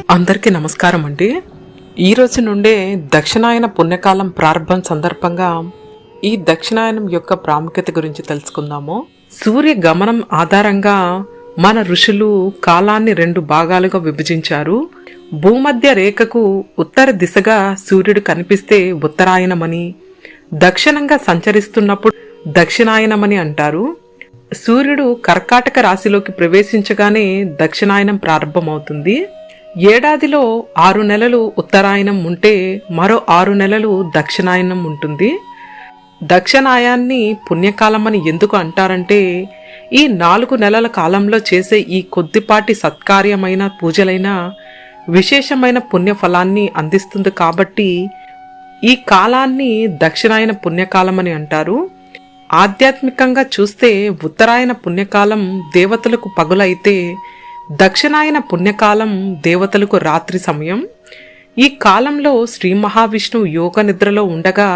అందరికీ నమస్కారం అండి. ఈ రోజు నుండే దక్షిణాయన పుణ్యకాలం ప్రారంభం సందర్భంగా ఈ దక్షిణాయనం యొక్క ప్రాముఖ్యత గురించి తెలుసుకుందాము. సూర్య గమనం ఆధారంగా మన ఋషులు కాలాన్ని 2 భాగాలుగా విభజించారు. భూమధ్య రేఖకు ఉత్తర దిశగా సూర్యుడు కనిపిస్తే ఉత్తరాయణమని, దక్షిణంగా సంచరిస్తున్నప్పుడు దక్షిణాయనమని అంటారు. సూర్యుడు కర్కాటక రాశిలోకి ప్రవేశించగానే దక్షిణాయనం ప్రారంభమవుతుంది. ఏడాదిలో 6 నెలలు ఉత్తరాయణం ఉంటే మరో 6 నెలలు దక్షిణాయనం ఉంటుంది. దక్షిణాయాన్ని పుణ్యకాలమని ఎందుకు అంటారంటే ఈ 4 నెలల కాలంలో చేసే ఈ కొద్దిపాటి సత్కార్యమైన పూజలైన విశేషమైన పుణ్యఫలాన్ని అందిస్తుంది కాబట్టి ఈ కాలాన్ని దక్షిణాయన పుణ్యకాలమని అంటారు. ఆధ్యాత్మికంగా చూస్తే ఉత్తరాయణ పుణ్యకాలం దేవతలకు పగులైతే దక్షిణాయన పుణ్యకాలం దేవతలకు రాత్రి సమయం. ఈ కాలంలో శ్రీ మహావిష్ణువు యోగ నిద్రలో ఉండగా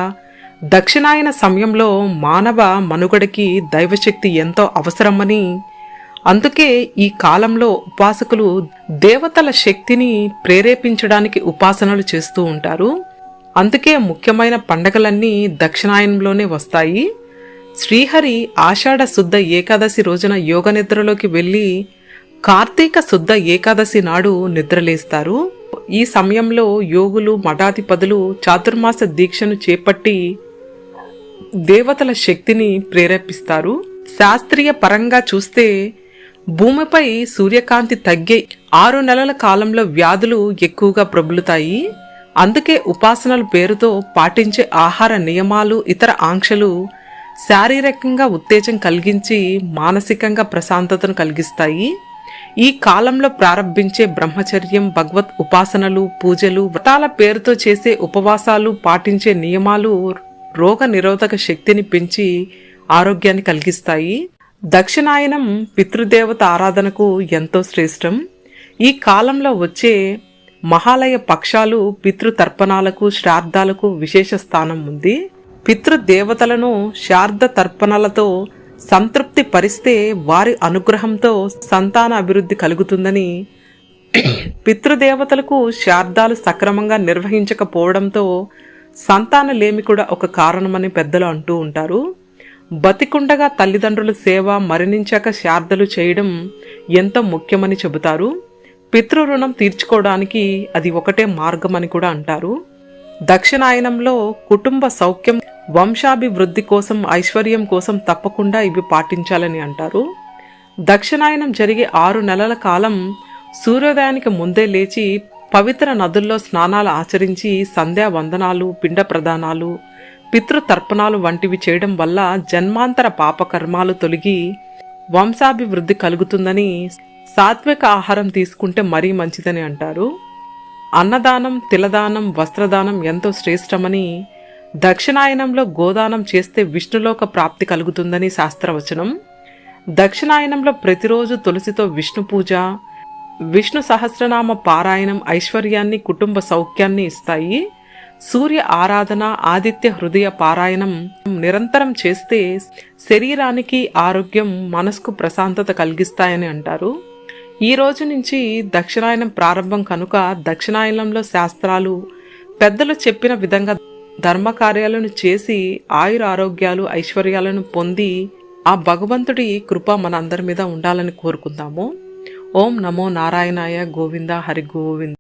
దక్షిణాయన సమయంలో మానవ మనుగడకి దైవశక్తి ఎంతో అవసరమని, అందుకే ఈ కాలంలో ఉపాసకులు దేవతల శక్తిని ప్రేరేపించడానికి ఉపాసనలు చేస్తూ ఉంటారు. అందుకే ముఖ్యమైన పండగలన్నీ దక్షిణాయనంలోనే వస్తాయి. శ్రీహరి ఆషాఢ శుద్ధ ఏకాదశి రోజున యోగ నిద్రలోకి వెళ్ళి కార్తీక శుద్ధ ఏకాదశి నాడు నిద్రలేస్తారు. ఈ సమయంలో యోగులు మఠాధిపతులు చాతుర్మాస దీక్షను చేపట్టి దేవతల శక్తిని ప్రేరేపిస్తారు. శాస్త్రీయ పరంగా చూస్తే భూమిపై సూర్యకాంతి తగ్గే 6 నెలల కాలంలో వ్యాధులు ఎక్కువగా ప్రబలుతాయి. అందుకే ఉపాసనల పేరుతో పాటించే ఆహార నియమాలు, ఇతర ఆంక్షలు శారీరకంగా ఉత్తేజం కలిగించి మానసికంగా ప్రశాంతతను కలిగిస్తాయి. ఈ కాలంలో ప్రారంభించే బ్రహ్మచర్యం, భగవత్ ఉపాసనలు, పూజలు, వ్రతాల పేరుతో చేసే ఉపవాసాలు, పాటించే నియమాలు రోగ నిరోధక శక్తిని పెంచి ఆరోగ్యాన్ని కలిగిస్తాయి. దక్షిణాయనం పితృదేవత ఆరాధనకు ఎంతో శ్రేష్టం. ఈ కాలంలో వచ్చే మహాలయ పక్షాలు పితృతర్పణాలకు, శ్రాద్ధాలకు విశేష స్థానం ఉంది. పితృదేవతలను శ్రాద్ధ తర్పణలతో సంతృప్తి పరిస్తే వారి అనుగ్రహంతో సంతాన అభివృద్ధి కలుగుతుందని, పితృదేవతలకు శ్రాద్ధాలు సక్రమంగా నిర్వహించకపోవడంతో సంతానలేమి కూడా ఒక కారణమని పెద్దలు అంటూ ఉంటారు. బతికుండగా తల్లిదండ్రుల సేవ, మరణించాక శ్రాద్ధలు చేయడం ఎంతో ముఖ్యమని చెబుతారు. పితృ రుణం తీర్చుకోవడానికి అది ఒకటే మార్గమని కూడా అంటారు. దక్షిణాయనంలో కుటుంబ సౌఖ్యం, వంశాభివృద్ధి కోసం, ఐశ్వర్యం కోసం తప్పకుండా ఇవి పాటించాలని అంటారు. దక్షిణాయనం జరిగే 6 నెలల కాలం సూర్యోదయానికి ముందే లేచి పవిత్ర నదుల్లో స్నానాలు ఆచరించి సంధ్యా వందనాలు, పిండ ప్రదానాలు, పితృతర్పణాలు వంటివి చేయడం వల్ల జన్మాంతర పాపకర్మాలు తొలగి వంశాభివృద్ధి కలుగుతుందని, సాత్విక ఆహారం తీసుకుంటే మరీ మంచిదని అంటారు. అన్నదానం, తిలదానం, వస్త్రదానం ఎంతో శ్రేష్టమని, దక్షిణాయనంలో గోదానం చేస్తే విష్ణులోక ప్రాప్తి కలుగుతుందని శాస్త్రవచనం. దక్షిణాయనంలో ప్రతిరోజు తులసితో విష్ణు పూజ, విష్ణు సహస్రనామ పారాయణం ఐశ్వర్యాన్ని, కుటుంబ సౌఖ్యాన్ని ఇస్తాయి. సూర్య ఆరాధన, ఆదిత్య హృదయ పారాయణం నిరంతరం చేస్తే శరీరానికి ఆరోగ్యం, మనసుకు ప్రశాంతత కలిగిస్తాయని అంటారు. ఈ రోజు నుంచి దక్షిణాయనం ప్రారంభం కనుక దక్షిణాయనంలో శాస్త్రాలు, పెద్దలు చెప్పిన విధంగా ధర్మకార్యాలను చేసి ఆయుర ఆరోగ్యాలు, ఐశ్వర్యాలను పొంది ఆ భగవంతుడి కృప మన అందరి మీద ఉండాలని కోరుకుందాము. ఓం నమో నారాయణాయ. గోవింద హరి గోవింద.